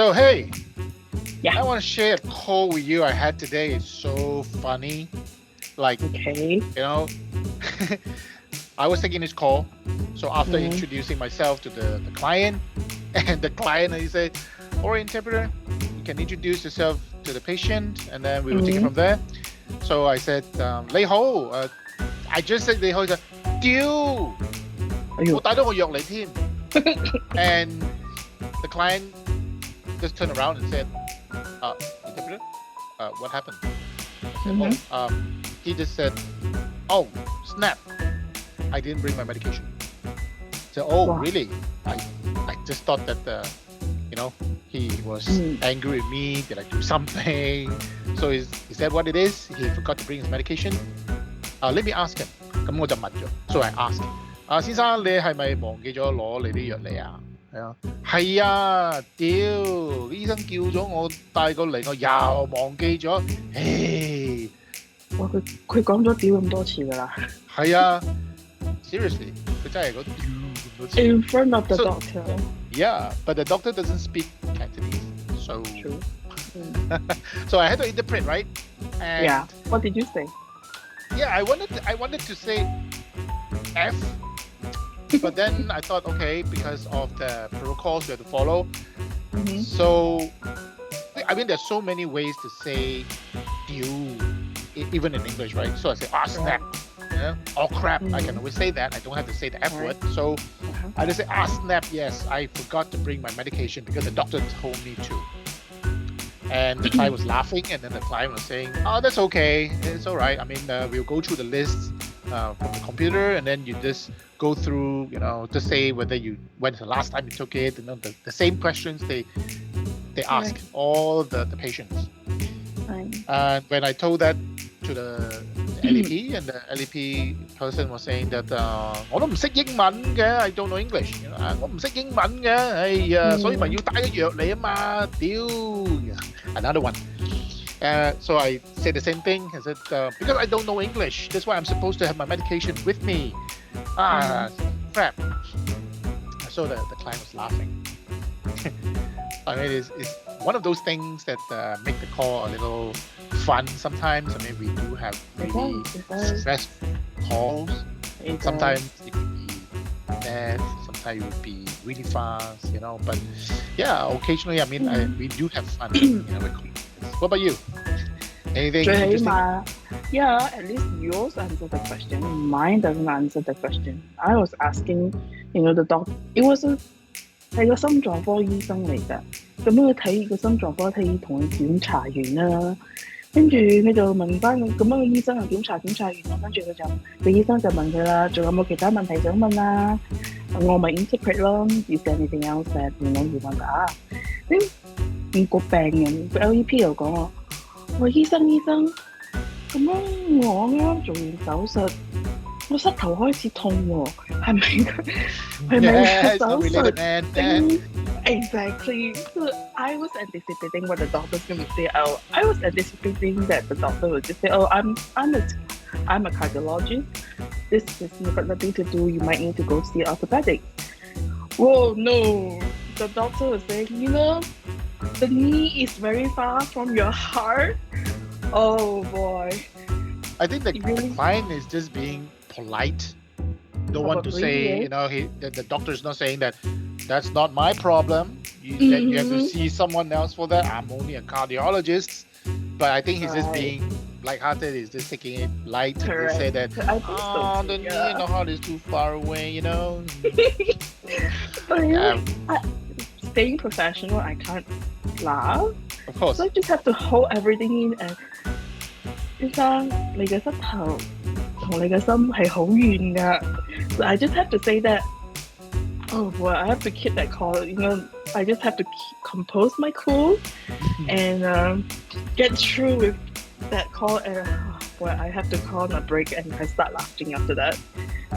So, hey, Yeah. I want to share a call with you I had today. It's so funny. Like, Okay. you know, I was taking this call. So, after Mm, introducing myself to the client, and the client, he said, or interpreter, you can introduce yourself to the patient, and then we will take it mm. from there. So, I said, 你好, I just said 你好, he said, 屌,我 Aiyo. 帶到我藥嚟添. And the client just turned around and said, interpreter, what happened? I said, Mhm. he just said, oh, snap. I didn't bring my medication. So, oh, Wow. really? I just thought that, he was Mm. angry with me. Did I do something? So is that what it is? He forgot to bring his medication? Let me ask him. 咁我就問咗 So I asked, 先生你係咪忘記咗攞你啲藥嚟啊？係啊，屌！醫生叫咗我帶過嚟，我又忘記咗。唉，哇！佢講咗屌咁多次㗎啦。係啊，seriously，佢真係講屌咁多次。In front of the So doctor. yeah, but the doctor doesn't speak Cantonese, so True. Mm. so I had to interpret, right? And Yeah. What did you say? yeah, I wanted to say F, but then I thought, okay, because of the protocols we have to follow. Mhm. So, I mean, there's so many ways to say "you," even in English, right? So I say, snap, or crap. I can always say that. I don't have to say the F Right. word. So Uh-huh. I just say, snap. Yes, I forgot to bring my medication because the doctor told me to. And the client was laughing, and then the client was saying, "Oh, that's okay. It's all right. I mean, we'll go through the list from the computer, and then you just go through, to say whether when's the last time you took it, the same questions they ask Right. all the patients." Right. And when I told that to the LEP, and the LEP person was saying that 我都唔識英文嘅 I don't know English. 我唔識英文嘅，哎呀，所以咪要帶個藥嚟啊嘛，屌！Another one. So I said the same thing. I said, because I don't know English, that's why I'm supposed to have my medication with me. Crap. So the client was laughing. I mean, it's one of those things that make the call a little fun sometimes. I mean, we do have It really does. It does. stressful calls. It Sometimes does. it could be fast, sometimes it would be really fast, But yeah, occasionally, I mean, we do have fun, with calls. What about you? Anything 最起 interesting? 碼 yeah, at least yours answered the question. Mine doesn't answer the question. I was asking, the doctor. It was 係個心臟科醫生嚟㗎。咁佢睇個心臟科睇同佢檢查完啦，跟住佢就問翻咁樣個醫生就檢查完啦，跟住個醫生就問佢啦，仲有冇其他問題想問啊？我咪 interpret 咯，is there anything else that you want to ask？咁個病人個 LEP 又講我，喂醫生，咁樣我啱啱做完手術，我膝頭開始痛喎，係咪 Yeah, it's 手 not 術 related, man. Exactly. So I was anticipating what the doctor's going to say. Oh, I was anticipating that the doctor would just say, "Oh, I'm a cardiologist. This is got nothing to do. You might need to go see orthopedics." Whoa, no. The doctor was saying, the knee is very far from your heart. Oh boy. I think the Really? client is just being polite. Don't want to Probably, say, yes. the doctor's not saying that that's not my problem. You have to Mhm. see someone else for that. I'm only a cardiologist. But I think he's just Right. being lighthearted. He's just taking it light and just Correct. say that, I think so too, the knee yeah. in the heart is too far away, But Um, staying professional, I can't laugh. of course. So I just have to hold everything in and 先生，你嘅膝頭同你嘅心係好遠㗎。So I just have to say that. Oh boy, I have to keep that call. I just have to compose my cool and get through with that call. And boy, I have to call on a break and I start laughing after that.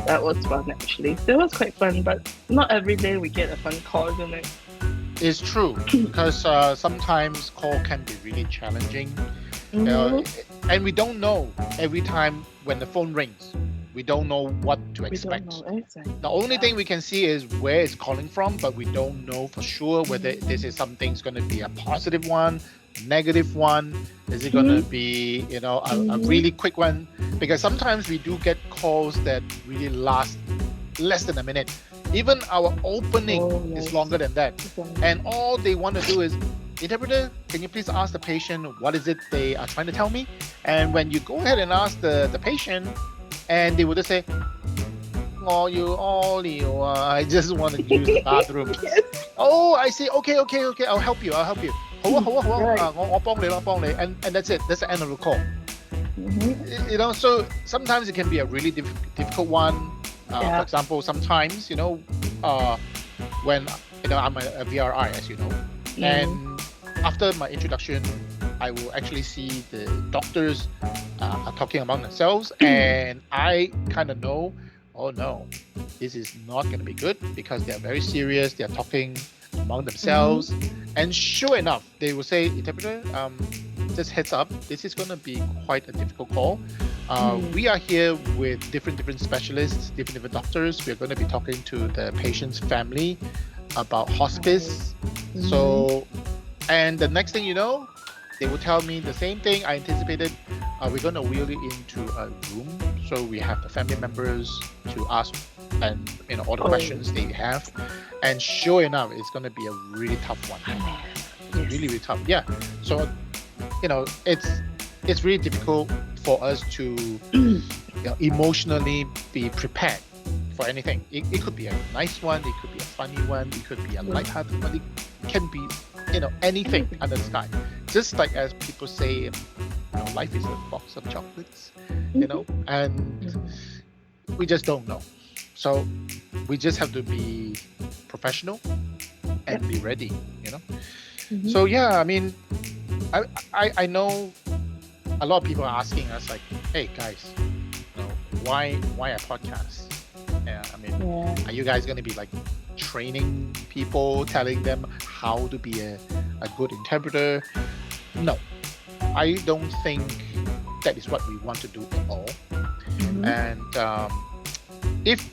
That was fun actually. That was quite fun, but not every day we get a fun call, isn't it? It's true because sometimes call can be really challenging. Mhm. And we don't know every time when the phone rings. We don't know what to We don't expect. know exactly. The only Yeah. thing we can see is where it's calling from, but we don't know for sure whether Mm-hmm. this is something's going to be a positive one, negative one. Is it going to be, a really quick one? Because sometimes we do get calls that really last less than a minute. Even our opening Oh, is yes. longer than that. Exactly. And all they want to do is, interpreter, can you please ask the patient what is it they are trying to tell me? And when you go ahead and ask the patient, and they would just say, oh, I just want to use the bathroom. Yes. Oh, I see. Okay, I'll help you. 好啊，Right. 我幫你，and that's it. That's the end of the call. Mm-hmm. So sometimes it can be a really difficult one. Yeah. For example, sometimes, when, I'm a VRI, as you know, and after my introduction, I will actually see the doctors are talking among themselves, and I kind of know, oh no, this is not going to be good because they're very serious. They're talking among themselves, and sure enough, they will say, interpreter, just heads up, this is going to be quite a difficult call. We are here with different specialists, different doctors. We're going to be talking to the patient's family about hospice. So, and the next thing you know, they will tell me the same thing I anticipated. We're going to wheel you into a room. So we have the family members to ask and all the questions they have. And sure enough, it's going to be a really tough one. Yes. Really tough. Yeah. So, it's really difficult for us to emotionally be prepared for anything. It could be a nice one, it could be a funny one, it could be a lighthearted one, it can be anything under the sky. Just like as people say, life is a box of chocolates, and we just don't know. So we just have to be professional and be ready, So yeah, I mean, I know a lot of people are asking us like, hey guys, why a podcast? Yeah, I mean, are you guys going to be like training people, telling them how to be a good interpreter? No, I don't think that is what we want to do at all. And if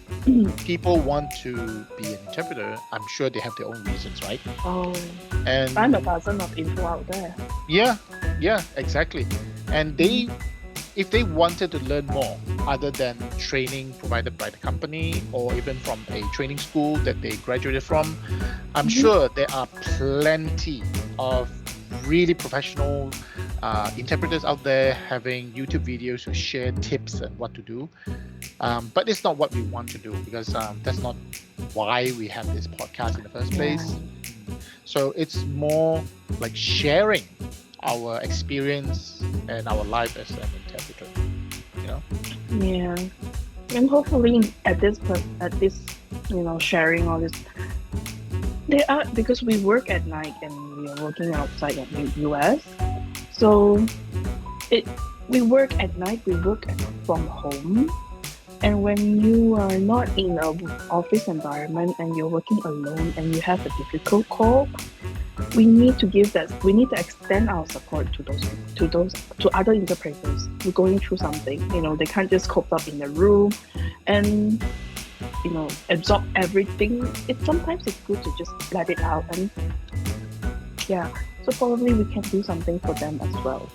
people want to be an interpreter, I'm sure they have their own reasons, right? Oh, and I'm a person of info out there. Yeah, exactly. And if they wanted to learn more other than training provided by the company or even from a training school that they graduated from, I'm sure there are plenty of really professional interpreters out there having YouTube videos to share tips and what to do. But it's not what we want to do because that's not why we have this podcast in the first place. So it's more like sharing our experience and our life as an interpreter, Yeah, and hopefully at this sharing all this, because we work at night and we are working outside in the US, so we work at night, we work from home, and when you are not in an office environment and you're working alone and you have a difficult call, we need to extend our support to other interpreters who are going through something. They can't just cope up in the room and absorb everything. Sometimes it's good to just let it out, and so probably we can do something for them as well.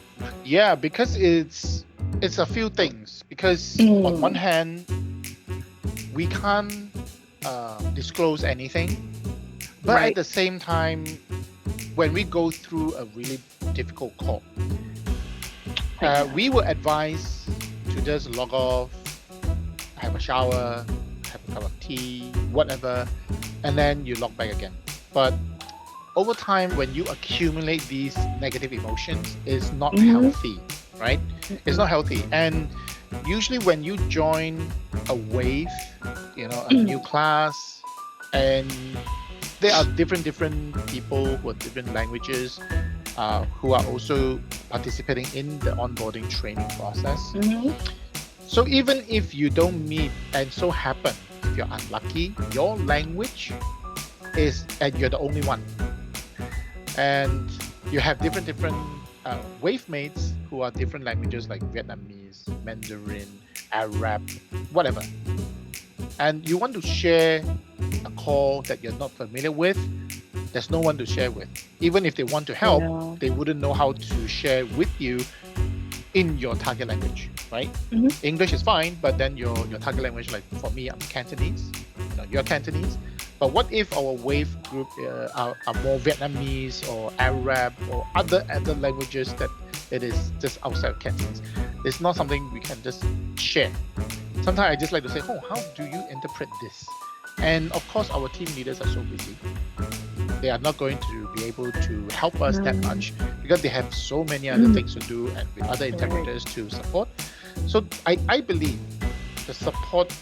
Yeah, because it's a few things. Because on one hand, we can't disclose anything, but at the same time, when we go through a really difficult call, we will advise to just log off, have a shower, have a cup of tea, whatever, and then you log back again. But over time, when you accumulate these negative emotions, it's not healthy, right? It's not healthy. And usually when you join a wave, a new class, and there are different people with different languages who are also participating in the onboarding training process. So even if you don't meet, and so happen, if you're unlucky, your language is, and you're the only one, and you have different wave mates who are different languages like Vietnamese, Mandarin, Arab, whatever, and you want to share a call that you're not familiar with, there's no one to share with. Even if they want to help, Yeah. they wouldn't know how to share with you in your target language, right? English is fine, but then your target language, like for me, I'm Cantonese, you're Cantonese. But what if our wave group are more Vietnamese or Arab or other languages that it is just outside of Cantonese? It's not something we can just share. Sometimes I just like to say, oh, how do you interpret this? And of course, our team leaders are so busy. They are not going to be able to help us that much because they have so many other things to do and with other interpreters to support. So I believe the support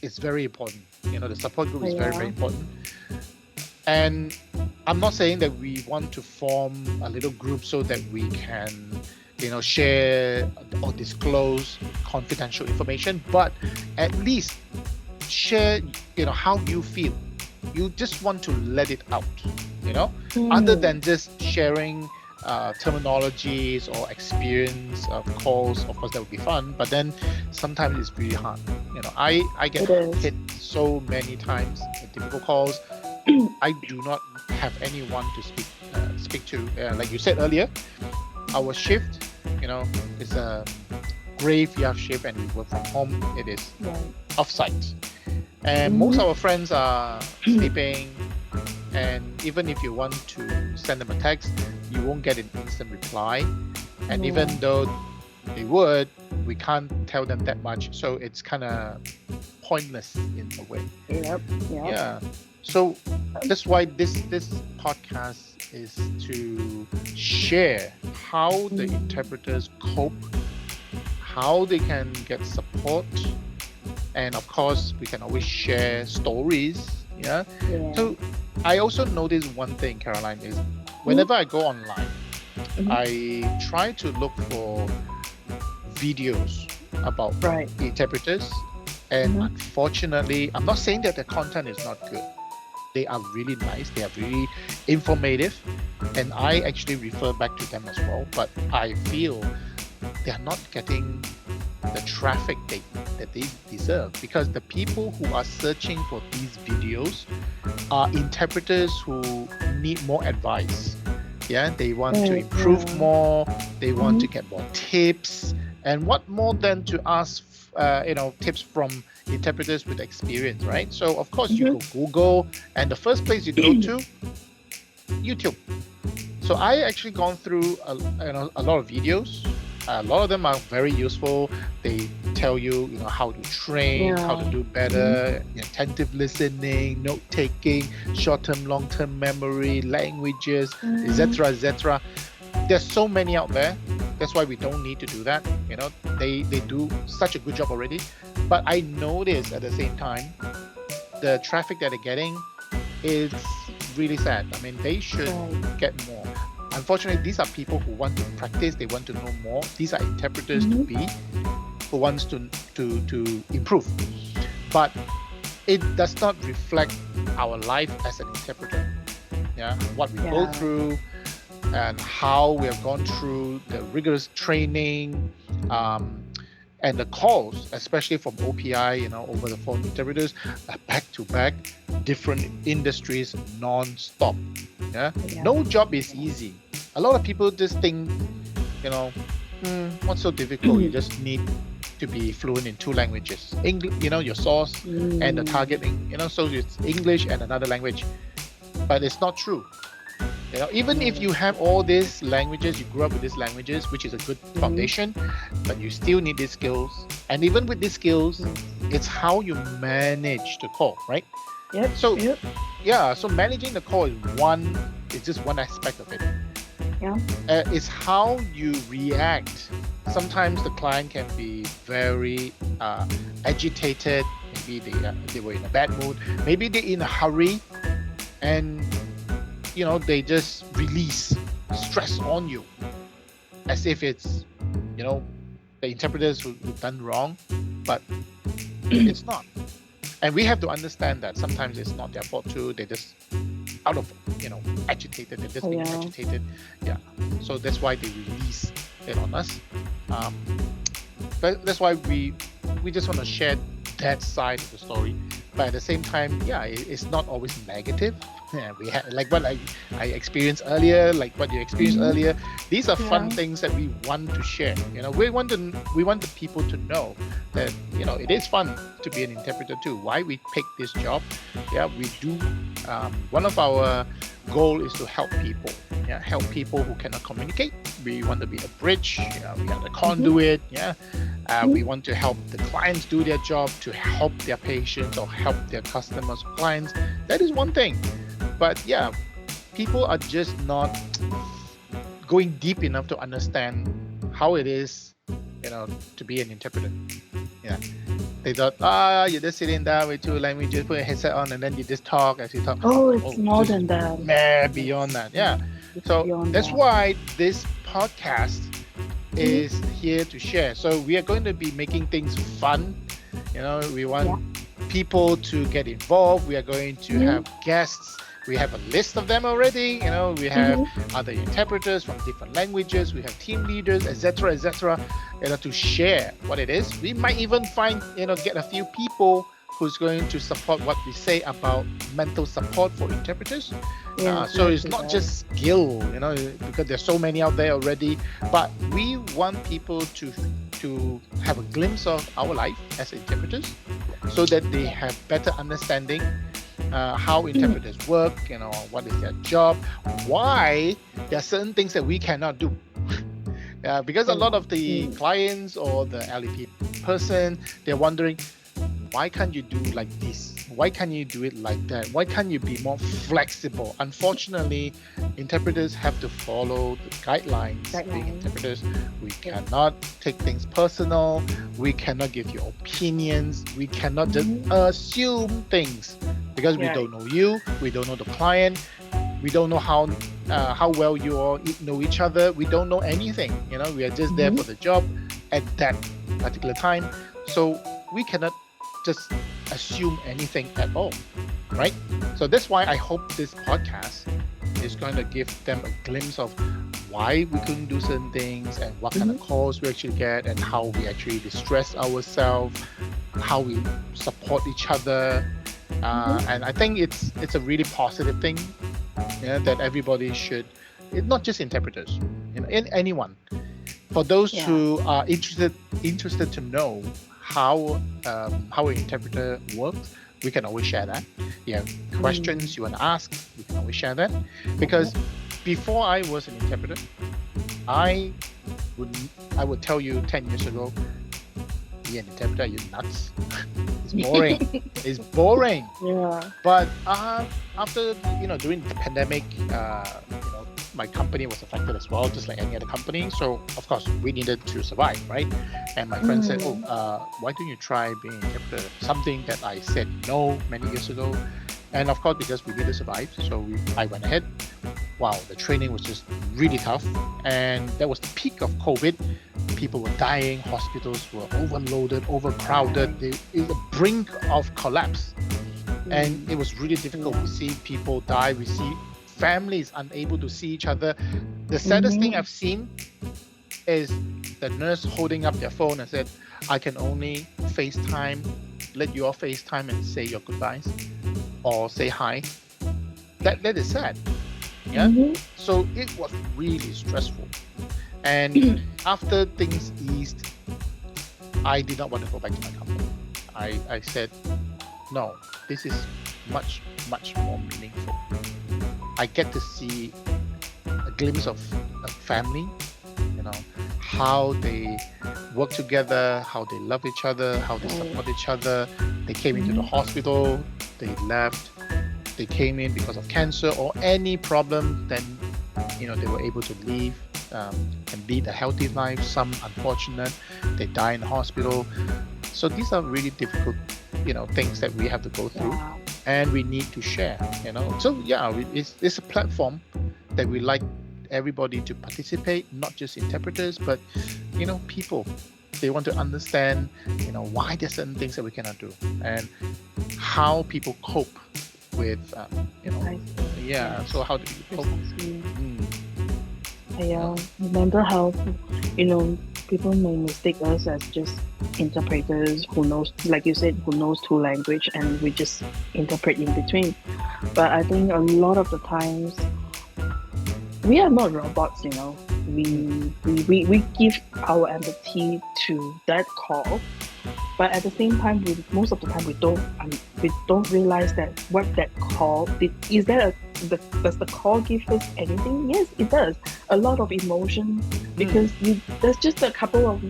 is very important. The support group is very, very important. And I'm not saying that we want to form a little group so that we can, share or disclose confidential information, but at least share, how you feel. You just want to let it out, other than just sharing terminologies or experience of calls. Of course, that would be fun, but then sometimes it's really hard. I get hit so many times with difficult calls. I do not have anyone to speak to. Like you said earlier, our shift, is a graveyard shift, and we work from home. It is off-site, and most of our friends are sleeping. And even if you want to send them a text, you won't get an instant reply. And even though they would, we can't tell them that much. So it's kind of pointless in a way. Yeah. So that's why this podcast is to share how the interpreters cope, how they can get support, and of course we can always share stories. Yeah. So I also notice one thing, Caroline, is whenever I go online, I try to look for videos about the interpreters. And unfortunately, I'm not saying that the content is not good. They are really nice. They are really informative. And I actually refer back to them as well. But I feel they are not getting the traffic that they deserve, because the people who are searching for these videos are interpreters who need more advice. Yeah, they want to improve more. They want to get more tips. And what more than to ask, tips from interpreters with experience, right? So of course you go Google, and the first place you go to, YouTube. So I actually gone through a lot of videos. A lot of them are very useful. They tell you, how to train, how to do better, attentive listening, note taking, short-term, long-term memory, languages, etc., etc. There's so many out there. That's why we don't need to do that. They do such a good job already. But I notice at the same time, the traffic that they're getting is really sad. I mean, they should get more. Unfortunately, these are people who want to practice. They want to know more. These are interpreters to be, who wants to improve. But it does not reflect our life as an interpreter. Yeah, what we go through, and how we have gone through the rigorous training, and the calls, especially from OPI, over the phone interpreters, back to back, different industries, non-stop. No job is easy. A lot of people just think, what's so difficult? You just need to be fluent in 2 languages. English, your source and the targeting, so it's English and another language. But it's not true. Even if you have all these languages, you grew up with these languages, which is a good foundation, but you still need these skills. And even with these skills, it's how you manage the call, right? So managing the call is just one aspect of it. It's how you react. Sometimes the client can be very agitated. Maybe they were in a bad mood. Maybe they're in a hurry, and they just release stress on you as if it's the interpreters who've done wrong, but it's not. And we have to understand that sometimes it's not their fault too. They're just out of agitated. They're just being agitated. So that's why they release it on us. but that's why we just want to share that side of the story. But at the same time, yeah, it's not always negative. Yeah, we had like what I experienced earlier, like what you experienced Mhm. earlier. These are fun Yeah. things that we want to share. We want the people to know that it is fun to be an interpreter too. Why we pick this job? Yeah, we do. One of our goal is to help people. Yeah, help people who cannot communicate. We want to be a bridge. We are the Mhm. conduit. Yeah, we Mhm. want to help the clients do their job, to help their patients or help their customers or clients. That is one thing. But yeah, people are just not going deep enough to understand how it is, to be an interpreter. Yeah. They thought, you're just sitting down with two languages, put a headset on, and then you just talk as you talk. Oh, it's Oh, more this is than that. beyond It's that. Yeah. it's So beyond that's that. why this podcast Mhm. is here to share. So we are going to be making things fun. We Yeah. want people to get involved. We are going to Mhm. have guests. We have a list of them already. We have Mhm. other interpreters from different languages. We have team leaders, etc., etc. To share what it is. We might even find, get a few people who's going to support what we say about mental support for interpreters. Yes, So let's it's do not that. just skill, because there's so many out there already. But we want people to have a glimpse of our life as interpreters, so that they Yeah. have better understanding how interpreters work, what is their job, why there are certain things that we cannot do. Because a Yes. lot of the Mm. clients or the LEP person, they're wondering, why can't you do like this? Why can't you do it like that? Why can't you be more flexible? Unfortunately, interpreters have to follow the guidelines. Being Guidelines. interpreters, we Yes. cannot take things personal. We cannot give you opinions. We cannot just Mhm. assume things, because we Right. don't know you. We don't know the client. We don't know how well you all know each other. We don't know anything. We are just there for Mhm. the job at that particular time. So we cannot just assume anything at all, right? So that's why I hope this podcast is going to give them a glimpse of why we couldn't do certain things, and what kind of Mhm. calls we actually get, and how we actually distress ourselves, how we support each other. Mhm. And I think it's a really positive thing, that everybody should, not just interpreters, anyone, for those Yeah. who are interested to know how an interpreter works. We can always share that. You have questions Mm. you want to ask, we can always share that. Because Yep. before I was an interpreter, I would I would tell you 10 years ago, be an interpreter, you're nuts. It's boring. It's boring. Yeah. But after, during the pandemic, my company was affected as well, just like any other company. So of course we needed to survive, right? And my friend said, "Oh, Mm. why don't you try being a interpreter?" Something that I said no many years ago, and of course because we need to survive, so I went ahead. Wow, the training was just really tough, and that was the peak of COVID. People were dying, hospitals were overloaded, overcrowded. Right. They is the brink of collapse, and Mm. it was really difficult. We Yeah. see people die. We see families unable to see each other. The saddest thing Mhm. I've seen is the nurse holding up their phone and said, "I can only FaceTime, let you all FaceTime and say your goodbyes or say hi." That is sad. Yeah. Mhm. So it was really stressful. And after things eased, I did not want to go back to my company. I said, no, this is much, much more meaningful. I get to see a glimpse of a family, you know, how they work together, how they love each other, how they Right. support each other. They came into the Mhm. hospital, they left, they came in because of cancer or any problem, then they were able to leave, and lead a healthy life. Some unfortunate, they die in the hospital. So these are really difficult, things that we have to go through, Yeah. and we need to share. So yeah, it's a platform that we like everybody to participate, not just interpreters, but people. They want to understand, why there's certain things that we cannot do, and how people cope with, Precisely. yeah. So Yes. how do you cope? Precisely. Mm, Yeah. Mental health. You know. people may mistake us as just interpreters who knows, like you said, who knows two language, and we just interpret in between. But I think a lot of the times we are not robots, you know. We give our empathy to that call, but at the same time, most of the time we don't realize that what that call is that does the call give us anything? Yes, it does. A lot of emotion because there's just a couple of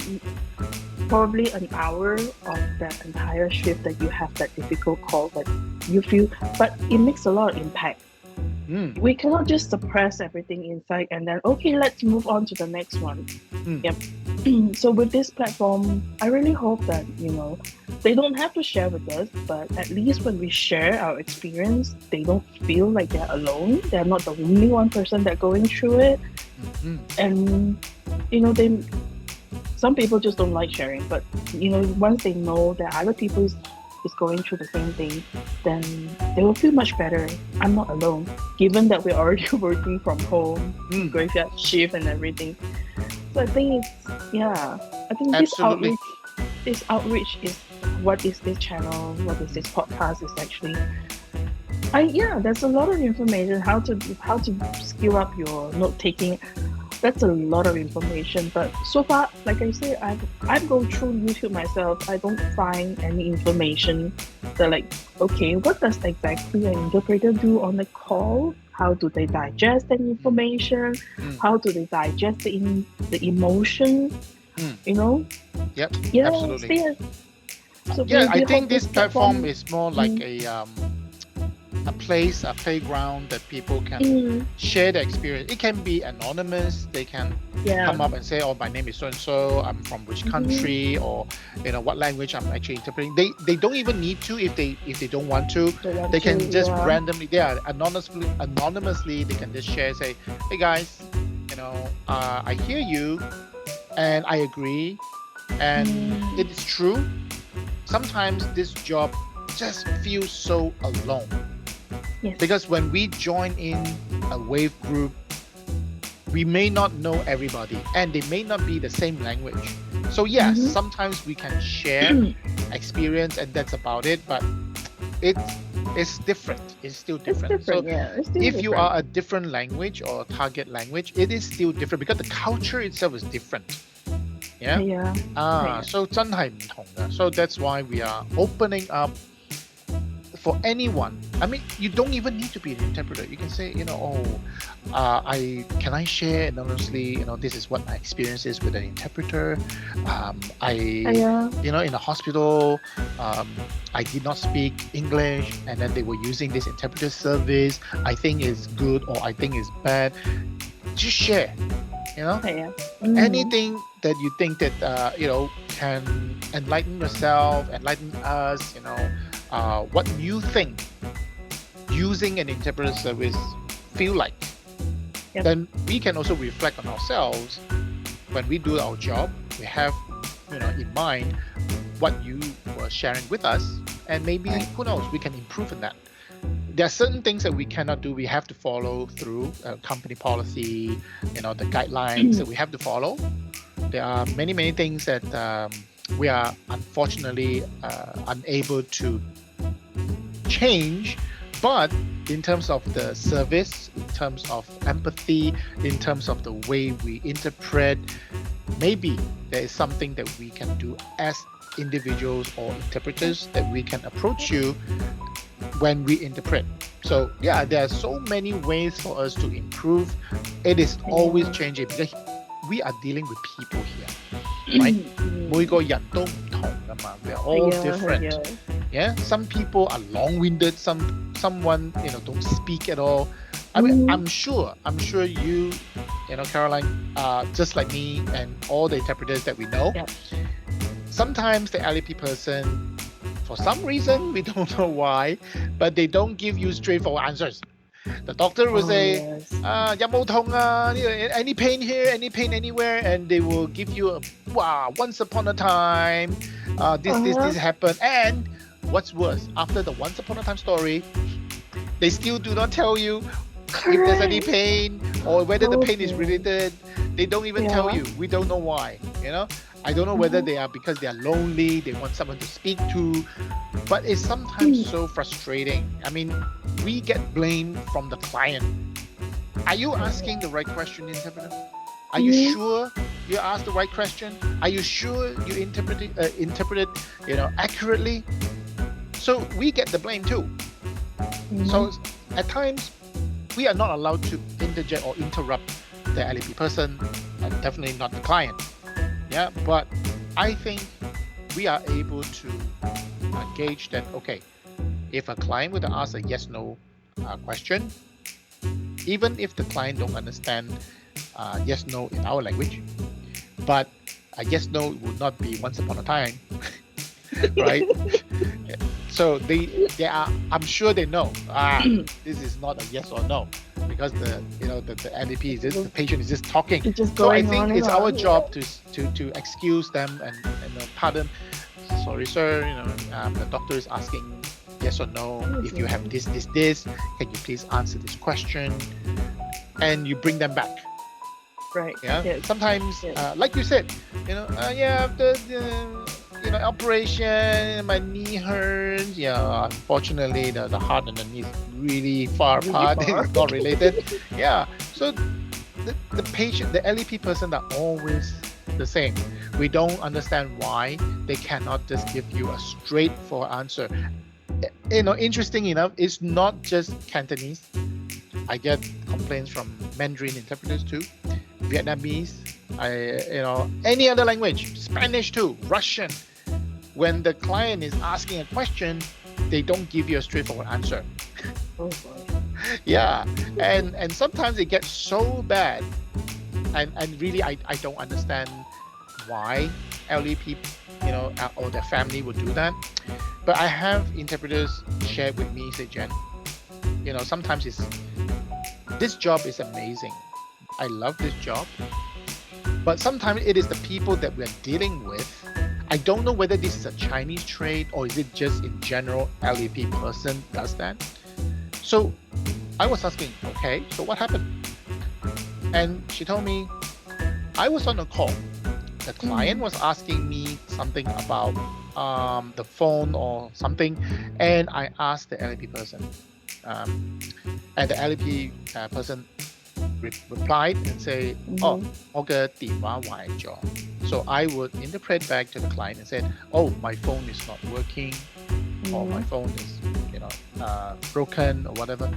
probably an hour of that entire shift that you have that difficult call that you feel, but it makes a lot of impact. We cannot just suppress everything inside and then okay, let's move on to the next one. Yep. So with this platform, I really hope that they don't have to share with us, but at least when we share our experience, they don't feel like they're alone. They're not the only one person that's going through it. And some people just don't like sharing, but once they know that other people is going through the same thing, then they will feel much better. I'm not alone, given that we're already working from home, graveyard shift and everything. So I think I think Absolutely. this outreach is what is this channel, what is this podcast is actually. There's a lot of information how to skill up your note taking. That's a lot of information, but so far, like I said, I've gone through YouTube myself. I don't find any information that like, okay, what does exactly an interpreter do on the call? How do they digest the information? How do they digest the emotion? Yep. Yeah, Absolutely. so I think this platform is more like a place, a playground that people can share their experience. It can be anonymous. They can come up and say, "Oh, my name is so and so. I'm from which country, or what language I'm actually interpreting." They don't even need to if they don't want to. They can just randomly, anonymously. They can just share, say, "Hey guys, I hear you, and I agree, and it is true. Sometimes this job just feels so alone." Yes. Because when we join in a wave group, we may not know everybody and they may not be the same language. So yes, sometimes we can share experience and that's about it, but it's different. It's still different. It's different, so it's still if you different. are a different language or target language, it is still different because the culture itself is different. So 真係唔同嘅. So that's why we are opening up for anyone. I mean, you don't even need to be an interpreter. You can say, can I share anonymously, this is what my experience is with an interpreter. In a hospital, I did not speak English and then they were using this interpreter service. I think it's good or I think it's bad. Just share, anything that you think that, can enlighten yourself, enlighten us, what you think using an interpreter service feel like. Then we can also reflect on ourselves when we do our job. We have in mind what you were sharing with us, and maybe who knows, we can improve on that. There are certain things that we cannot do. We have to follow through company policy, the guidelines that we have to follow. There are many things that we are unfortunately unable to change, but in terms of the service, in terms of empathy, in terms of the way we interpret, maybe there is something that we can do as individuals or interpreters that we can approach you when we interpret. So there are so many ways for us to improve. It is always changing because we are dealing with people here, right? 每個人都唔同㗎嘛. We're all different. Some people are long-winded. Someone don't speak at all. I mean, I'm sure you, Caroline, just like me and all the interpreters that we know. Sometimes the LEP person, for some reason, we don't know why, but they don't give you straightforward answers. The doctor will say, 有冇痛啊? Any pain here, any pain anywhere, and they will give you once upon a time, this happened. And what's worse, after the once upon a time story, they still do not tell you if there's any pain or whether the pain is related They don't even tell Yeah. you. We don't know why. I don't know whether they are because they are lonely, they want someone to speak to, but it's sometimes so frustrating. I mean, we get blamed from the client. Are you asking the right question, interpreter? Are you sure you asked the right question? Are you sure you interpreted accurately? So we get the blame too. So at times we are not allowed to interject or interrupt the LEP person, and definitely not the client. Yeah, but I think we are able to gauge that, okay, if a client would ask a yes/no question, even if the client don't understand yes/no in our language, but a yes/no would not be once upon a time, right? So they are. I'm sure they know. This is not a yes or no, because the LEP is just, the patient is just talking. It's just So I going think on it's and our on. job to excuse them and pardon. Sorry, sir. The doctor is asking yes or no. If you have this, can you please answer this question? And you bring them back. Right. Yeah. Yes. Sometimes, Yes. like you said, after the operation, my knee hurts. Yeah, unfortunately, the heart and the knee is really far Really apart. far. It's not related. Yeah. So the patient, the LEP person are always the same. We don't understand why they cannot just give you a straightforward answer. Interesting enough, it's not just Cantonese. I get complaints from Mandarin interpreters too, Vietnamese, any other language, Spanish too, Russian. When the client is asking a question, they don't give you a straightforward answer. Oh boy. Yeah, and sometimes it gets so bad, and really I don't understand why LEP, or their family would do that. But I have interpreters share with me, say, Jen, sometimes this job is amazing. I love this job. But sometimes it is the people that we're dealing with. I don't know whether this is a Chinese trait or is it just in general LEP person does that. So I was asking, okay, so what happened? And she told me, I was on a call. The client was asking me something about the phone or something, and I asked the LEP person. And the LEP person replied and say, oh, 我嘅電話壞咗. So I would interpret back to the client and said, oh, my phone is not working, or my phone is, broken or whatever.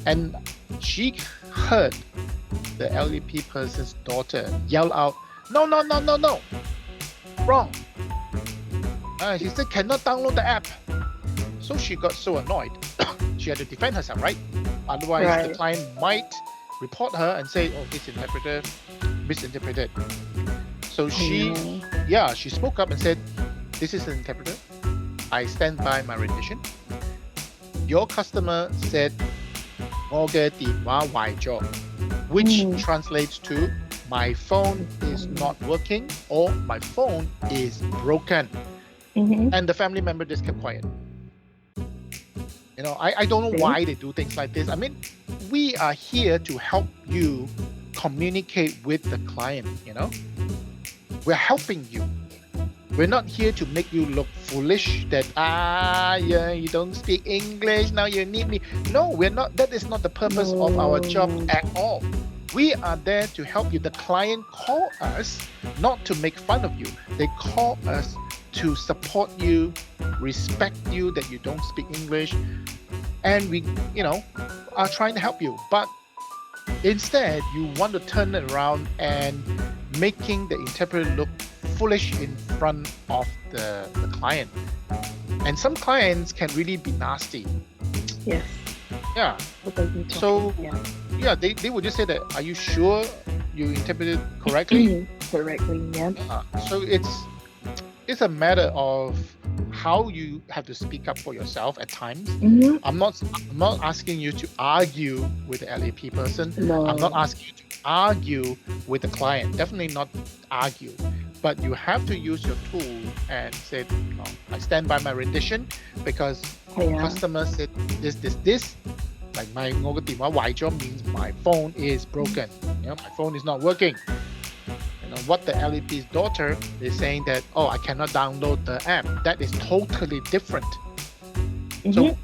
And she heard the LEP person's daughter yell out, no, wrong. She said, cannot download the app. So she got so annoyed. She had to defend herself, right? Otherwise, the client might report her and say, oh, this interpreter misinterpreted. So she spoke up and said, this is an interpreter. I stand by my rendition. Your customer said, 我嘅電話壞咗, which translates to, my phone is not working or my phone is broken. And the family member just kept quiet. I don't know why they do things like this. I mean, we are here to help you communicate with the client, We're helping you. We're not here to make you look foolish that, you don't speak English, now you need me. No, we're not. That is not the purpose of our job at all. We are there to help you. The client call us not to make fun of you. They call us to support you, respect you that you don't speak English, and we, are trying to help you. But instead, you want to turn it around and making the interpreter look foolish in front of the client. And some clients can really be nasty. Yes. Yeah. So, they would just say that, are you sure you interpreted correctly? Correctly, yeah. So it's a matter of how you have to speak up for yourself at times. I'm not asking you to argue with the LEP person. No. I'm not asking you to argue with the client. Definitely not argue. But you have to use your tool and say, I stand by my rendition because customer said this. Like 我嘅電話壞咗 means my phone is broken. My phone is not working. what the LEP's daughter is saying that, oh, I cannot download the app. That is totally different. So,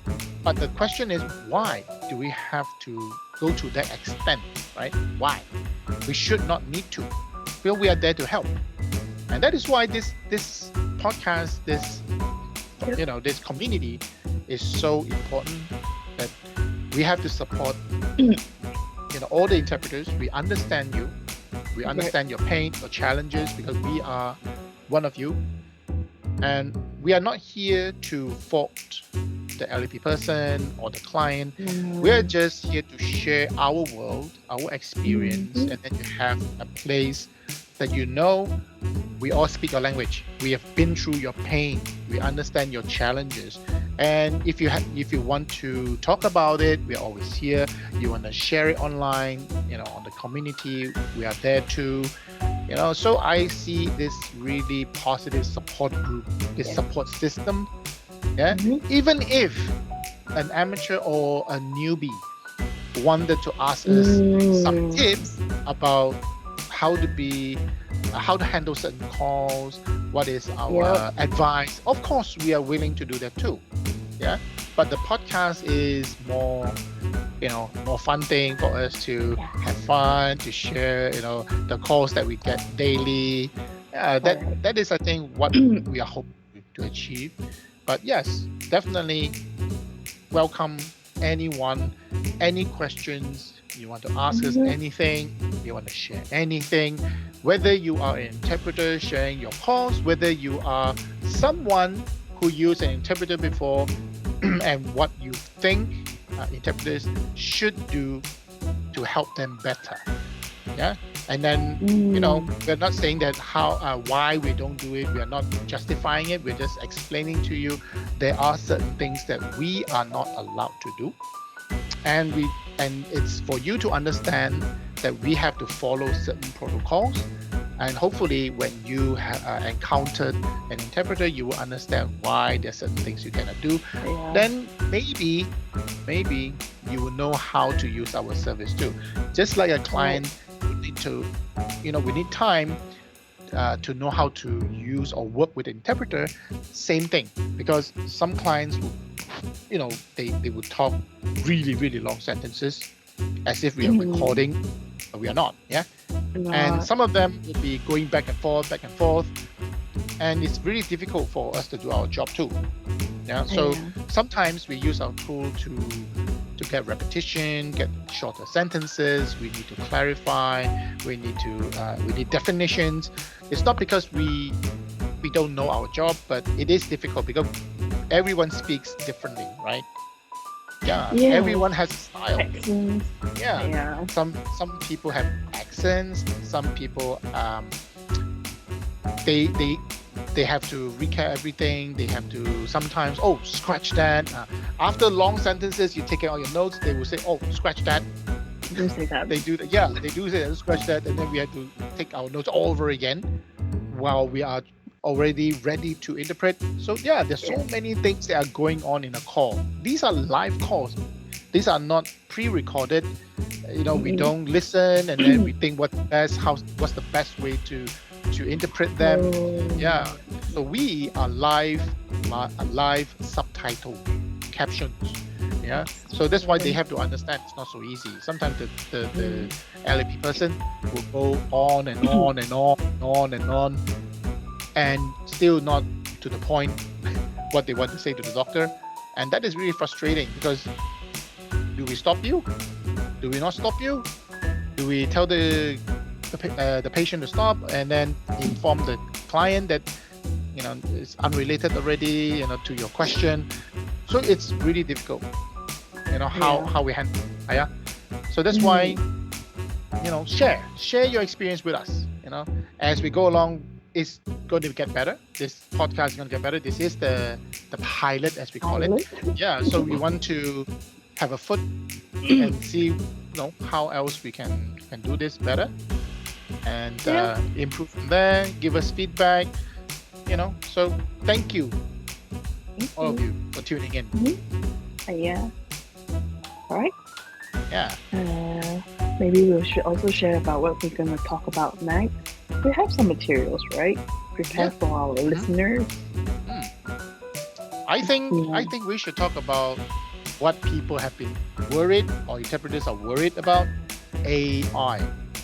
but the question is, why do we have to go to that extent, right? Why? We should not need to. Well, we are there to help, and that is why this podcast, this this community is so important. That we have to support all the interpreters. We understand you. We understand your pain, your challenges, because we are one of you, and we are not here to fault the LEP person or the client. We are just here to share our world, our experience, and then you have a place that we all speak your language. We have been through your pain. We understand your challenges. And if you want to talk about it, we're always here. You want to share it online, on the community, we are there too. So I see this really positive support group, this support system. Yeah. Even if an amateur or a newbie wanted to ask us some tips about how to handle certain calls, what is our advice, of course we are willing to do that too. Yeah. But the podcast is more fun thing for us to have fun, to share, the calls that we get daily. That is, I think, what we are hoping to achieve. But yes, definitely welcome anyone, any questions, you want to ask us anything, you want to share anything, whether you are an interpreter sharing your calls, whether you are someone who used an interpreter before and what you think interpreters should do to help them better. Yeah. And then, we're not saying that why we don't do it. We are not justifying it. We're just explaining to you there are certain things that we are not allowed to do. And it's for you to understand that we have to follow certain protocols. And hopefully when you have encountered an interpreter, you will understand why there's certain things you cannot do. Then maybe you will know how to use our service too. Just like a client, we need time to know how to use or work with an interpreter. Same thing, because some clients they would talk really, really long sentences as if we are recording, but we are not. And some of them will be going back and forth, and it's really difficult for us to do our job too. So sometimes we use our tool to get repetition, get shorter sentences. We need to clarify. We need definitions. It's not because we don't know our job, but it is difficult because everyone speaks differently, right? Everyone has a style. Accents. Some people have accents. Some people they have to recap everything. They have to sometimes scratch that. After long sentences, you take out your notes. They will say, scratch that. They do say that. They do that. Yeah, they do say scratch that, and then we have to take our notes all over again while we are already ready to interpret. So there's so many things that are going on in a call. These are live calls. These are not pre-recorded. We don't listen and then we think what's the best way to interpret them. So we are live subtitle captions. So that's why they have to understand it's not so easy. Sometimes the LAP person will go on and on and on and still not to the point what they want to say to the doctor, and that is really frustrating, because do we stop you? Do we not stop you? Do we tell the patient to stop and then inform the client that it's unrelated already to your question? So it's really difficult how we handle it. So that's why share your experience with us. As we go along, it's going to get better. This podcast is going to get better. This is the pilot, as we call it. So we want to have a foot and see how else we can do this better and improve from there. Give us feedback. So thank you all of you for tuning in. All right. maybe we should also share about what we're going to talk about next. We have some materials, right? Prepare Yeah. for our listeners. Mm. I think Yeah. we should talk about what people have been worried or interpreters are worried about AI.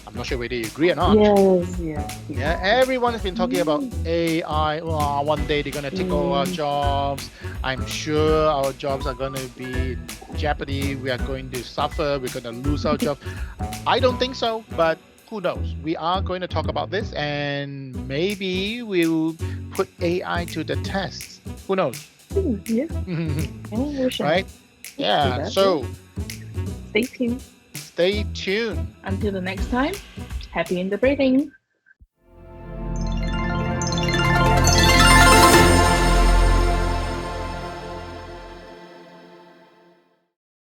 I'm not sure whether you agree or not. Yes. Yeah, everyone has been talking about AI. Oh, one day they're gonna take all our Mm. jobs. I'm sure our jobs are gonna be in jeopardy. We are going to suffer. We're gonna lose our jobs. I don't think so, but who knows? We are going to talk about this, and maybe we'll put AI to the test. Who knows? Yeah. We should Right? do Yeah. that. So Stay tuned. stay tuned. Until the next time, happy interpreting.